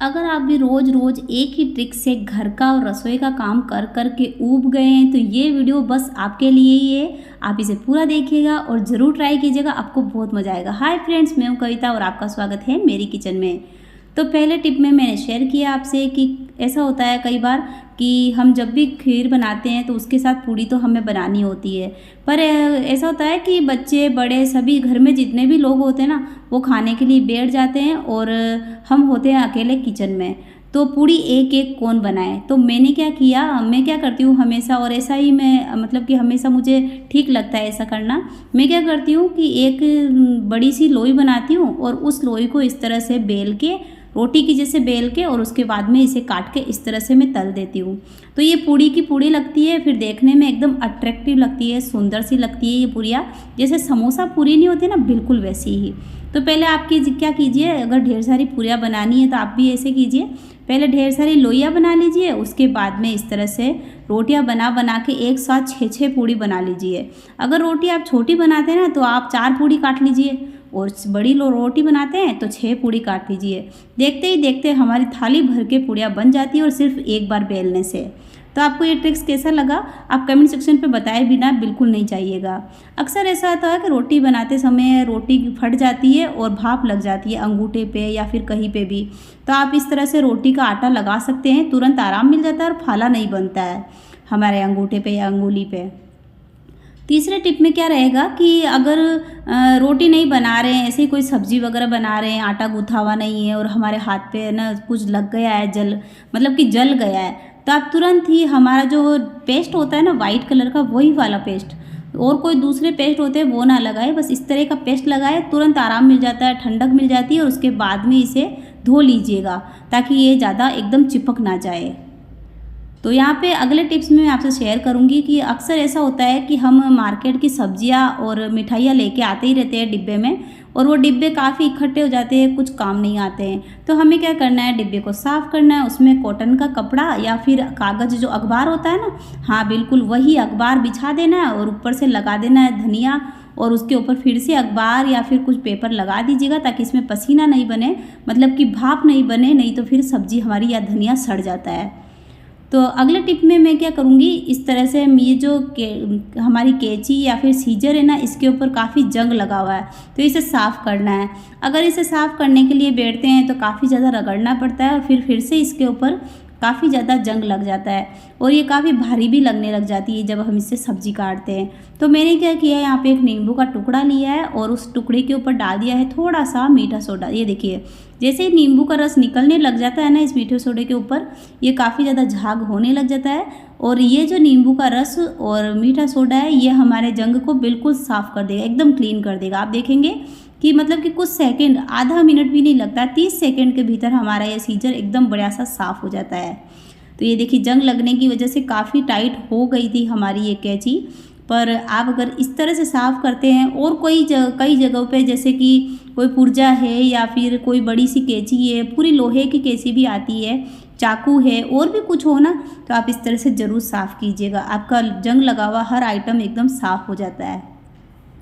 अगर आप भी रोज़ रोज़ एक ही ट्रिक से घर का और रसोई का काम कर कर के ऊब गए हैं तो ये वीडियो बस आपके लिए ही है। आप इसे पूरा देखिएगा और ज़रूर ट्राई कीजिएगा, आपको बहुत मज़ा आएगा। हाय फ्रेंड्स, मैं हूँ कविता और आपका स्वागत है मेरी किचन में। तो पहले टिप में मैंने शेयर किया आपसे कि ऐसा होता है कई बार कि हम जब भी खीर बनाते हैं तो उसके साथ पूड़ी तो हमें बनानी होती है। पर ऐसा होता है कि बच्चे बड़े सभी घर में जितने भी लोग होते हैं ना, वो खाने के लिए बैठ जाते हैं और हम होते हैं अकेले किचन में। तो पूड़ी एक एक कौन बनाए। तो मैंने क्या किया, मैं क्या करती हूँ हमेशा, और ऐसा ही मैं मतलब कि हमेशा मुझे ठीक लगता है ऐसा करना। मैं क्या करती हूँ कि एक बड़ी सी लोई बनाती हूँ और उस लोई को इस तरह से बेल के, रोटी की जैसे बेल के, और उसके बाद में इसे काट के इस तरह से मैं तल देती हूँ। तो ये पूड़ी की पूड़ी लगती है, फिर देखने में एकदम अट्रैक्टिव लगती है, सुंदर सी लगती है ये पूड़ियाँ। जैसे समोसा पूरी नहीं होती ना, बिल्कुल वैसी ही। तो पहले आप क्या कीजिए, अगर ढेर सारी पूरियाँ बनानी है तो आप भी ऐसे कीजिए। पहले ढेर सारी लोइयाँ बना लीजिए, उसके बाद में इस तरह से रोटियाँ बना बना के एक साथ 6-6 पूड़ी बना लीजिए। अगर रोटी आप छोटी बनाते हैं ना तो आप 4 पूड़ी काट लीजिए, और बड़ी रोटी बनाते हैं तो 6 पूड़ी काट लीजिए। देखते ही देखते हमारी थाली भर के पूड़ियाँ बन जाती है, और सिर्फ एक बार बेलने से। तो आपको ये ट्रिक्स कैसा लगा, आप कमेंट सेक्शन पे बताए बिना बिल्कुल नहीं जाइएगा। अक्सर ऐसा होता है कि रोटी बनाते समय रोटी फट जाती है और भाप लग जाती है अंगूठे पे या फिर कहीं पे भी। तो आप इस तरह से रोटी का आटा लगा सकते हैं, तुरंत आराम मिल जाता है और फाला नहीं बनता है हमारे अंगूठे पे या अंगुली पे। तीसरे टिप में क्या रहेगा कि अगर रोटी नहीं बना रहे हैं, ऐसे ही कोई सब्जी वगैरह बना रहे हैं, आटा गूँथा हुआ नहीं है और हमारे हाथ पे ना कुछ लग गया है, मतलब कि जल गया है, तो आप तुरंत ही हमारा जो पेस्ट होता है ना वाइट कलर का, वही वाला पेस्ट, और कोई दूसरे पेस्ट होते हैं वो ना लगाए, बस इस तरह का पेस्ट लगाए, तुरंत आराम मिल जाता है, ठंडक मिल जाती है, और उसके बाद में इसे धो लीजिएगा ताकि ये ज़्यादा एकदम चिपक ना जाए। तो यहाँ पे अगले टिप्स में मैं आपसे शेयर करूँगी कि अक्सर ऐसा होता है कि हम मार्केट की सब्जियाँ और मिठाइयाँ लेके आते ही रहते हैं डिब्बे में, और वो डिब्बे काफ़ी इकट्ठे हो जाते हैं, कुछ काम नहीं आते हैं। तो हमें क्या करना है, डिब्बे को साफ़ करना है, उसमें कॉटन का कपड़ा या फिर कागज़ जो अखबार होता है ना, हाँ बिल्कुल वही अखबार बिछा देना है, और ऊपर से लगा देना है धनिया, और उसके ऊपर फिर से अखबार या फिर कुछ पेपर लगा दीजिएगा ताकि इसमें पसीना नहीं बने, मतलब कि भाप नहीं बने, नहीं तो फिर सब्जी हमारी या धनिया सड़ जाता है। तो अगले टिप में मैं क्या करूँगी, इस तरह से ये जो हमारी कैंची या फिर सीजर है ना, इसके ऊपर काफ़ी जंग लगा हुआ है, तो इसे साफ़ करना है। अगर इसे साफ़ करने के लिए बैठते हैं तो काफ़ी ज़्यादा रगड़ना पड़ता है, और फिर से इसके ऊपर काफ़ी ज़्यादा जंग लग जाता है, और ये काफ़ी भारी भी लगने लग जाती है जब हम इससे सब्जी काटते हैं। तो मैंने क्या किया है, यहाँ पे एक नींबू का टुकड़ा लिया है और उस टुकड़े के ऊपर डाल दिया है थोड़ा सा मीठा सोडा। ये देखिए, जैसे ही नींबू का रस निकलने लग जाता है ना इस मीठे सोडे के ऊपर, ये काफ़ी ज़्यादा झाग होने लग जाता है, और ये जो नींबू का रस और मीठा सोडा है, ये हमारे जंग को बिल्कुल साफ़ कर देगा, एकदम क्लीन कर देगा। आप देखेंगे कि मतलब कि कुछ सेकंड, आधा मिनट भी नहीं लगता, 30 सेकंड के भीतर हमारा ये सीजर एकदम बढ़िया सा साफ़ हो जाता है। तो ये देखिए, जंग लगने की वजह से काफ़ी टाइट हो गई थी हमारी ये कैंची, पर आप अगर इस तरह से साफ़ करते हैं, और कई जगहों पे जैसे कि कोई पुर्जा है या फिर कोई बड़ी सी कैंची है, पूरी लोहे की कैंची भी आती है, चाकू है, और भी कुछ हो ना, तो आप इस तरह से ज़रूर साफ़ कीजिएगा, आपका जंग लगा हुआ हर आइटम एकदम साफ़ हो जाता है।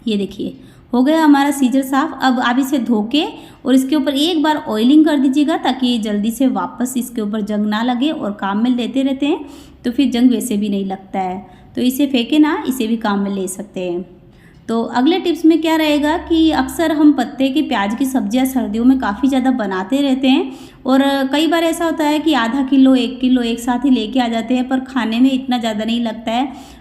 ये देखिए, हो गया हमारा सीजर साफ़। अब आप इसे धो के और इसके ऊपर एक बार ऑयलिंग कर दीजिएगा ताकि ये जल्दी से वापस इसके ऊपर जंग ना लगे, और काम में लेते रहते हैं तो फिर जंग वैसे भी नहीं लगता है। तो इसे फेंके ना, इसे भी काम में ले सकते हैं। तो अगले टिप्स में क्या रहेगा कि अक्सर हम पत्ते की प्याज की सब्जियां सर्दियों में काफ़ी ज़्यादा बनाते रहते हैं, और कई बार ऐसा होता है कि आधा किलो 1 किलो एक साथ ही लेके आ जाते हैं, पर खाने में इतना ज़्यादा नहीं लगता है,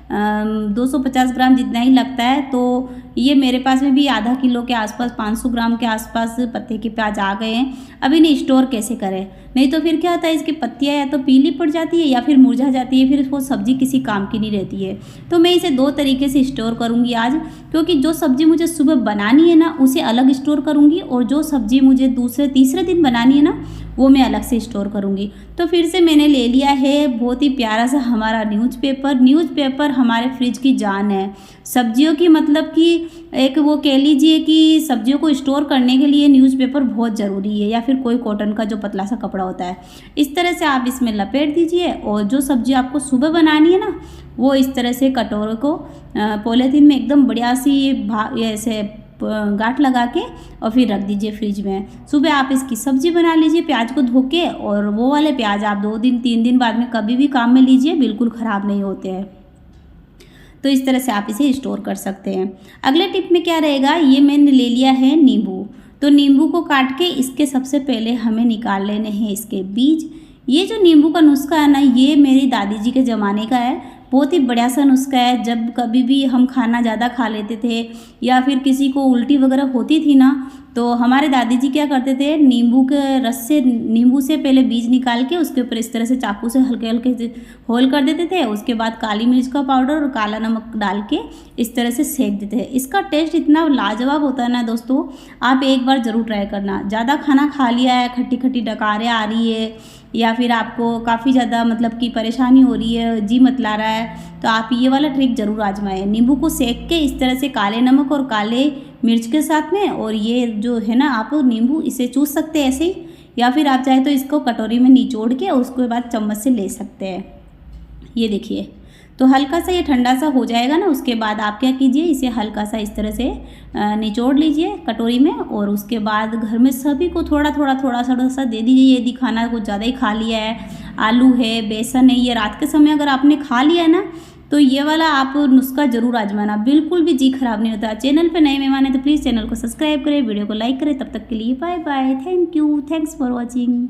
250 ग्राम जितना ही लगता है। तो ये मेरे पास में भी आधा किलो के आसपास, 500 ग्राम के आसपास पत्ते के प्याज आ गए हैं। अब इन्हें स्टोर कैसे करें, नहीं तो फिर क्या होता है, इसकी पत्तियाँ या तो पीली पड़ जाती है या फिर मुरझा जाती है, फिर वो सब्ज़ी किसी काम की नहीं रहती है। तो मैं इसे 2 तरीके से स्टोर करूँगी आज, क्योंकि जो सब्ज़ी मुझे सुबह बनानी है ना, उसे अलग स्टोर करूँगी, और जो सब्ज़ी मुझे दूसरे तीसरे दिन बनानी है ना, वो मैं अलग से स्टोर करूँगी। तो फिर से मैंने ले लिया है बहुत ही प्यारा सा हमारा न्यूज़पेपर हमारे फ्रिज की जान है सब्जियों की, मतलब कि एक वो कह लीजिए कि सब्जियों को स्टोर करने के लिए न्यूज़पेपर बहुत ज़रूरी है, या फिर कोई कॉटन का जो पतला सा कपड़ा होता है। इस तरह से आप इसमें लपेट दीजिए, और जो सब्जी आपको सुबह बनानी है ना, वो इस तरह से कटोरे को पॉलीथीन में एकदम बढ़िया सी ऐसे गांठ लगा के और फिर रख दीजिए फ्रिज में। सुबह आप इसकी सब्जी बना लीजिए प्याज को धो के, और वो वाले प्याज आप 2 दिन 3 दिन बाद में कभी भी काम में लीजिए, बिल्कुल ख़राब नहीं होते हैं। तो इस तरह से आप इसे स्टोर कर सकते हैं। अगले टिप में क्या रहेगा, ये मैंने ले लिया है नींबू। तो नींबू को काट के इसके सबसे पहले हमें निकाल लेने हैं इसके बीज। ये जो नींबू का नुस्खा है ना, ये मेरी दादी जी के ज़माने का है, बहुत ही बढ़िया सा नुस्खा है। जब कभी भी हम खाना ज़्यादा खा लेते थे या फिर किसी को उल्टी वगैरह होती थी ना, तो हमारे दादी जी क्या करते थे, नींबू के रस से, नींबू से पहले बीज निकाल के उसके ऊपर इस तरह से चाकू से हल्के हल्के से होल कर देते थे। उसके बाद काली मिर्च का पाउडर और काला नमक डाल के इस तरह से सेक देते थे। इसका टेस्ट इतना लाजवाब होता है ना दोस्तों, आप एक बार ज़रूर ट्राई करना। ज़्यादा खाना खा लिया है, खट्टी खट्टी डकारें आ रही है, या फिर आपको काफ़ी ज़्यादा मतलब कि परेशानी हो रही है, जी मतला रहा है, तो आप ये वाला ट्रिक ज़रूर आजमाएं। नींबू को सेक के इस तरह से काले नमक और काले मिर्च के साथ में, और ये जो है ना, आप नींबू इसे चूस सकते हैं ऐसे ही, या फिर आप चाहे तो इसको कटोरी में निचोड़ के उसके बाद चम्मच से ले सकते हैं। ये देखिए, तो हल्का सा ये ठंडा सा हो जाएगा ना, उसके बाद आप क्या कीजिए, इसे हल्का सा इस तरह से निचोड़ लीजिए कटोरी में, और उसके बाद घर में सभी को थोड़ा सा दे दीजिए। यदि खाना कुछ ज़्यादा ही खा लिया है, आलू है, बेसन है, ये रात के समय अगर आपने खा लिया है ना, तो ये वाला आप नुस्खा ज़रूर आजमाना, बिल्कुल भी जी खराब नहीं होता। चैनल पे नए मेहमान हैं तो प्लीज़ चैनल को सब्सक्राइब करें, वीडियो को लाइक करें। तब तक के लिए bye bye, thank you, thanks for watching.